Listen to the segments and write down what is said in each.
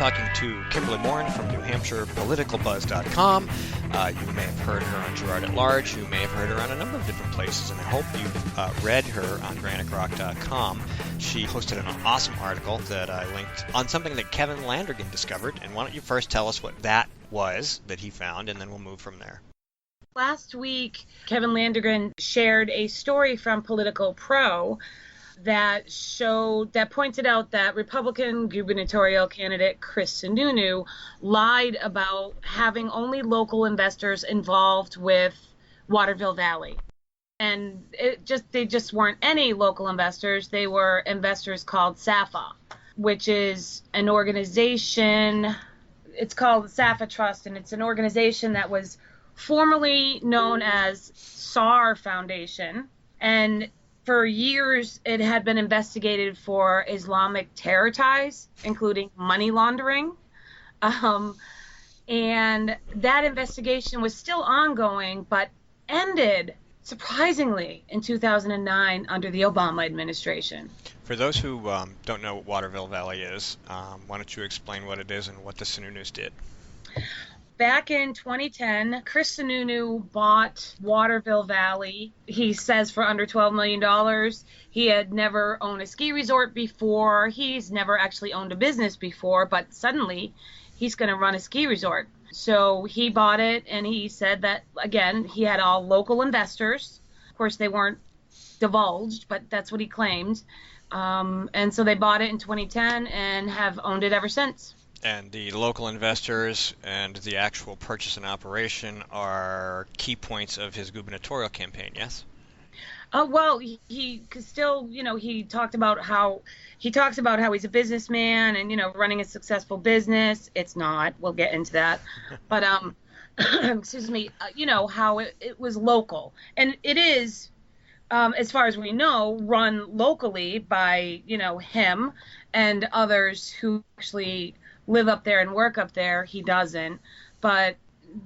talking to Kimberly Morin from New Hampshire, politicalbuzz.com. You may have heard her on Gerard at Large. You may have heard her on a number of different places, and I hope you've read her on GraniteRock.com. She posted an awesome article that I linked on something that Kevin Landrigan discovered. And why don't you first tell us what that was that he found, and then we'll move from there. Last week, Kevin Landrigan shared a story from Political Pro that pointed out that Republican gubernatorial candidate Chris Sununu lied about having only local investors involved with Waterville Valley. And they just weren't any local investors. They were investors called SAFA, which is an organization. It's called the SAFA Trust, and it's an organization that was formerly known as Tsar Foundation. And for years, it had been investigated for Islamic terror ties, including money laundering. And that investigation was still ongoing, but ended, surprisingly, in 2009 under the Obama administration. For those who don't know what Waterville Valley is, why don't you explain what it is and what the Sununus did? Back in 2010, Chris Sununu bought Waterville Valley, he says, for under $12 million. He had never owned a ski resort before. He's never actually owned a business before, but suddenly he's going to run a ski resort. So he bought it, and he said that, again, he had all local investors. Of course, they weren't divulged, but that's what he claimed. And so they bought it in 2010 and have owned it ever since. And the local investors and the actual purchase and operation are key points of his gubernatorial campaign, yes? Well, he still, he talks about how he's a businessman and, running a successful business. It's not. We'll get into that. But, excuse me, how it was local. And it is, as far as we know, run locally by, him and others who actually live up there and work up there. He doesn't. But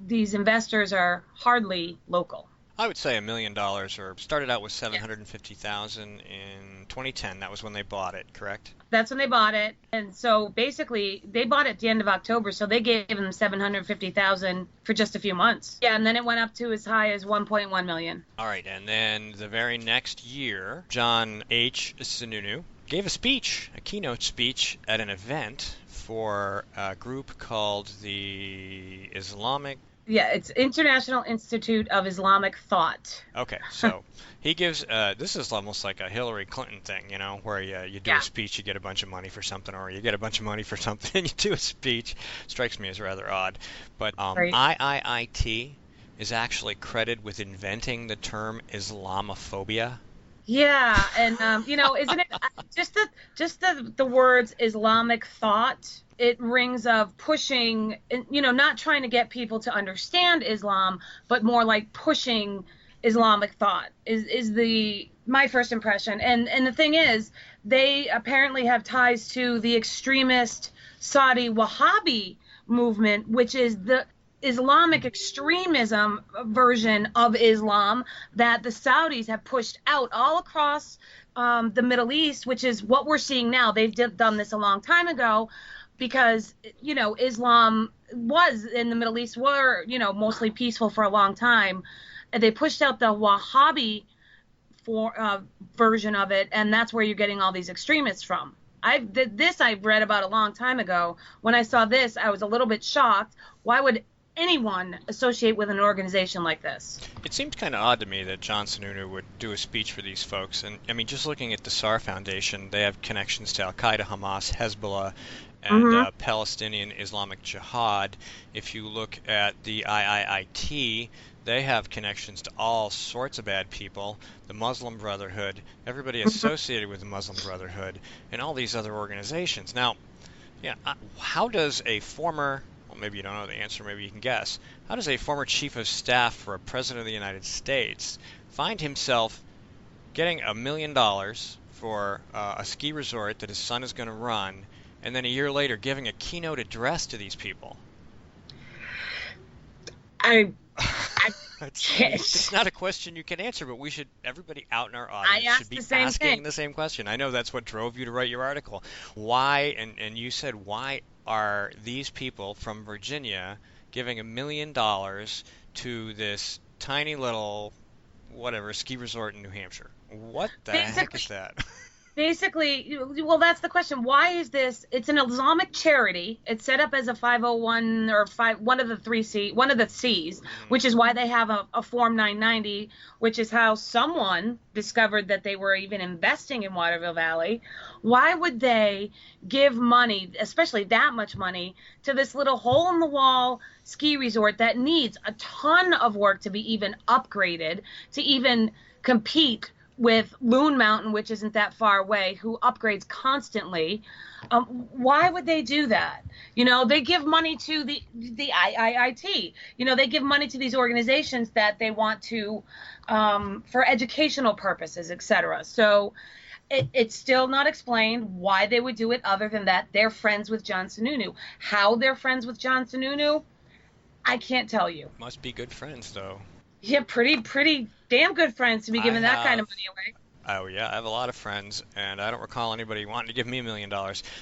these investors are hardly local. I would say $1 million, or started out with $750,000 in 2010. That was when they bought it, correct? That's when they bought it. And so basically they bought it at the end of October, so they gave them $750,000 for just a few months. Yeah, and then it went up to as high as $1.1 million. All right, and then the very next year, John H. Sununu gave a keynote speech at an event for a group called the Islamic... Yeah, it's International Institute of Islamic Thought. Okay, so he gives, this is almost like a Hillary Clinton thing, where you do a speech, you get a bunch of money for something, or you get a bunch of money for something and you do a speech. Strikes me as rather odd. But Right. IIIT is actually credited with inventing the term Islamophobia. Yeah, and isn't it just the words Islamic thought? It rings of pushing, not trying to get people to understand Islam, but more like pushing Islamic thought is my first impression. And the thing is, they apparently have ties to the extremist Saudi Wahhabi movement, which is the Islamic extremism version of Islam that the Saudis have pushed out all across the Middle East, which is what we're seeing now. They've done this a long time ago because, Islam was in the Middle East were, mostly peaceful for a long time. And they pushed out the Wahhabi version of it, and that's where you're getting all these extremists from. I've read about a long time ago. When I saw this, I was a little bit shocked. Why would anyone associate with an organization like this? It seemed kind of odd to me that John Sununu would do a speech for these folks. And, I mean, just looking at the Tsar Foundation, they have connections to Al-Qaeda, Hamas, Hezbollah, and Palestinian Islamic Jihad. If you look at the IIIT, they have connections to all sorts of bad people, the Muslim Brotherhood, everybody associated with the Muslim Brotherhood, and all these other organizations. Now, how does a former... Well, maybe you don't know the answer, maybe you can guess. How does a former chief of staff for a president of the United States find himself getting $1 million for a ski resort that his son is going to run, and then a year later giving a keynote address to these people? It's not a question you can answer, but everybody out in our audience should be asking the same question. I know that's what drove you to write your article. Why, and you said, why are these people from Virginia giving $1 million to this tiny little whatever ski resort in New Hampshire? What the heck is that? Basically, well, that's the question. Why is this? It's an Islamic charity. It's set up as a 501 or one of the C's, which is why they have a Form 990, which is how someone discovered that they were even investing in Waterville Valley. Why would they give money, especially that much money, to this little hole-in-the-wall ski resort that needs a ton of work to be even upgraded, to even compete with Loon Mountain, which isn't that far away, who upgrades constantly? Why would they do that? They give money to the IIIT. They give money to these organizations that they want to, for educational purposes, etc. So it's still not explained why they would do it, other than that they're friends with John Sununu. How they're friends with John Sununu, I can't tell you. Must be good friends, though. Yeah, pretty damn good friends to be giving that kind of money away. Oh, yeah, I have a lot of friends, and I don't recall anybody wanting to give me $1 million.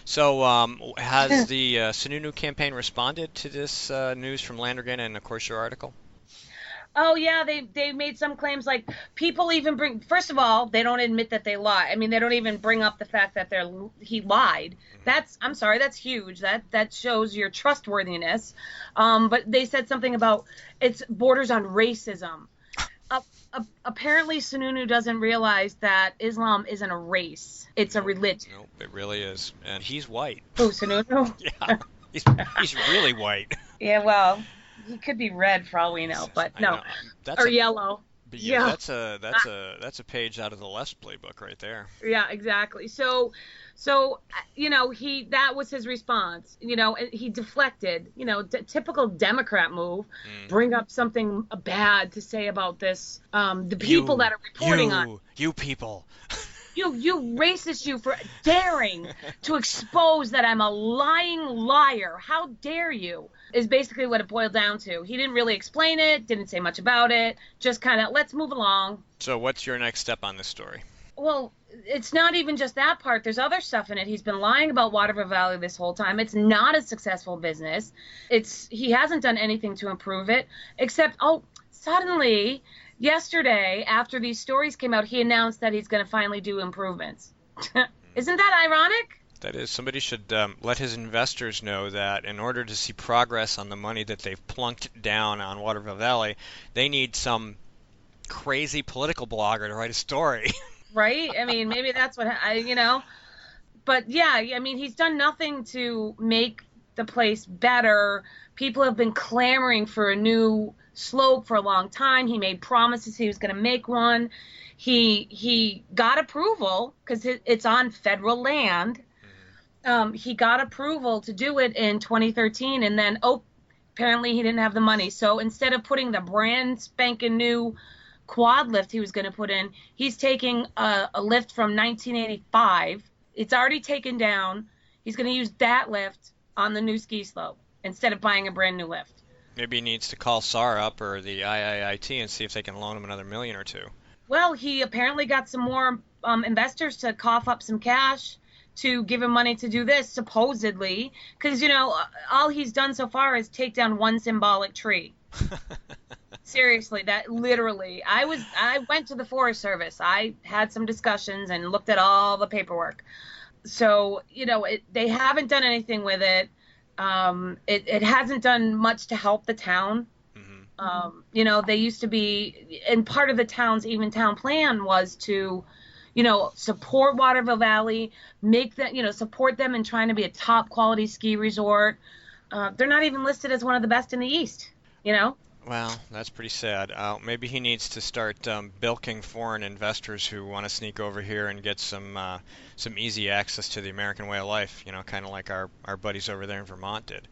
So has the Sununu campaign responded to this news from Landrigan and, of course, your article? Oh, yeah, they made some claims, like people even first of all, they don't admit that they lie. I mean, they don't even bring up the fact that he lied. I'm sorry, that's huge. That shows your trustworthiness. But they said something about it's borders on racism. Apparently, Sununu doesn't realize that Islam isn't a race. It's a religion. Nope, it really is. And he's white. Oh, Sununu? Yeah, he's really white. Yeah, well, he could be red for all we know, but no. Or yellow. But yeah, that's a page out of the left playbook right there. Yeah, exactly. So that was his response. He deflected. Typical Democrat move. Bring up something bad to say about this. The people that are reporting on you people. You racist, you, for daring to expose that I'm a lying liar. How dare you? Is basically what it boiled down to. He didn't really explain it, didn't say much about it, just kind of, let's move along. So what's your next step on this story? Well, it's not even just that part. There's other stuff in it. He's been lying about Waterville Valley this whole time. It's not a successful business. He hasn't done anything to improve it, except, suddenly, yesterday, after these stories came out, he announced that he's going to finally do improvements. Isn't that ironic? That is, somebody should let his investors know that in order to see progress on the money that they've plunked down on Waterville Valley, they need some crazy political blogger to write a story. Right? I mean, maybe that's what But yeah, I mean, he's done nothing to make the place better. People have been clamoring for a new slope for a long time. He made promises he was going to make one. He got approval because it's on federal land. He got approval to do it in 2013, and then apparently he didn't have the money. So instead of putting the brand spanking new quad lift he was going to put in, he's taking a lift from 1985. It's already taken down. He's going to use that lift on the new ski slope instead of buying a brand new lift. Maybe he needs to call SAR up or the IIIT and see if they can loan him another $1 million or $2 million. Well, he apparently got some more investors to cough up some cash to give him money to do this, supposedly, because, all he's done so far is take down one symbolic tree. Seriously, that literally, I went to the Forest Service. I had some discussions and looked at all the paperwork. So, they haven't done anything with it. It hasn't done much to help the town. They used to be, and part of the town's even town plan was to, support Waterville Valley, make them, support them in trying to be a top quality ski resort. They're not even listed as one of the best in the East, Well, that's pretty sad. Maybe he needs to start bilking foreign investors who want to sneak over here and get some easy access to the American way of life, kind of like our buddies over there in Vermont did.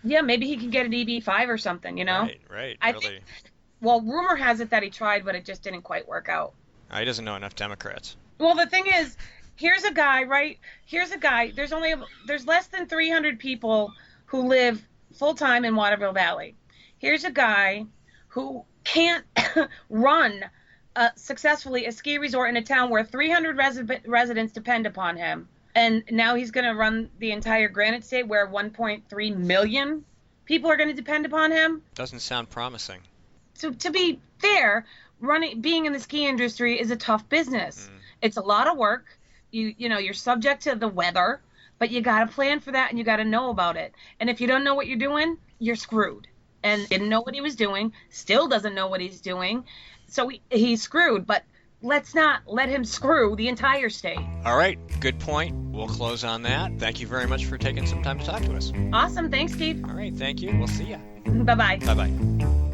Yeah, maybe he can get an EB-5 or something, Right, really. Well, rumor has it that he tried, but it just didn't quite work out. He doesn't know enough Democrats. Well, the thing is, here's a guy, right? There's less than 300 people who live full-time in Waterville Valley. Here's a guy who can't run successfully a ski resort in a town where 300 residents depend upon him. And now he's going to run the entire Granite State where 1.3 million people are going to depend upon him. Doesn't sound promising. So to be fair, being in the ski industry is a tough business. It's a lot of work. You're subject to the weather, but you got to plan for that and you got to know about it. And if you don't know what you're doing, you're screwed. And didn't know what he was doing, still doesn't know what he's doing. So he's screwed, but let's not let him screw the entire state. All right, good point. We'll close on that. Thank you very much for taking some time to talk to us. Awesome. Thanks, Steve. All right, thank you. We'll see you. Bye-bye. Bye-bye.